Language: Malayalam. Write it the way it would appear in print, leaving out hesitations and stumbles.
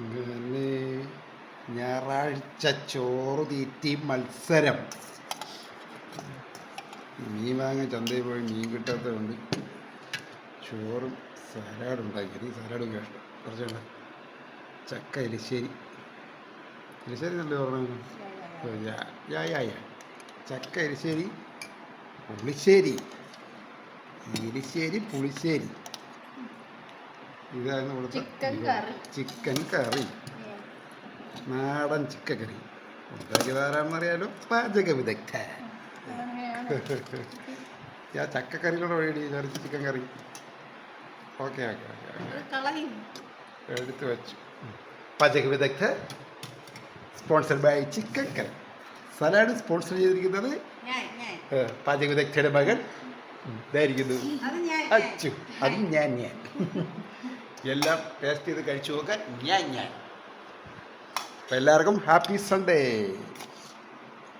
അങ്ങനെ ഞായറാഴ്ച ചോറ് തീറ്റി മത്സരം. മീൻ വാങ്ങാൻ ചന്തയിൽ പോയി മീൻ കിട്ടാത്തതുകൊണ്ട് ചോറും സലാഡ് ഉണ്ടാക്കി. സലാഡും കേട്ടോ കുറച്ചുണ്ട്. ചക്ക എലിശ്ശേരി നല്ല പറഞ്ഞു. ചക്ക എലിശ്ശേരി, പുളിശ്ശേരി, പുളിശ്ശേരി. ഇതായിരുന്നു ഇവിടുത്തെ ചിക്കൻ കറി, നാടൻ ചിക്കൻ കറി. ഉണ്ടാക്കിയതാരാണെന്നറിയാലോ, പാചക വിദഗ്ധ. ചക്കക്കറിയിലൂടെ വഴി കറി, ചിക്കൻ കറി. ഓക്കെ എടുത്തു വെച്ചു. പാചക വിദഗ്ധ sponsored by chicken curry. Salad sponsor ചെയ്തിരിക്കുന്നത് പാചക വിദഗ്ധയുടെ മകൻ ഇതായിരിക്കുന്നു, അച്ചു. അതും ഞാൻ എല്ലാം ടേസ്റ്റ് ചെയ്ത് കഴിച്ചു നോക്കാൻ ഞാൻ. അപ്പം എല്ലാവർക്കും ഹാപ്പി സൺഡേ.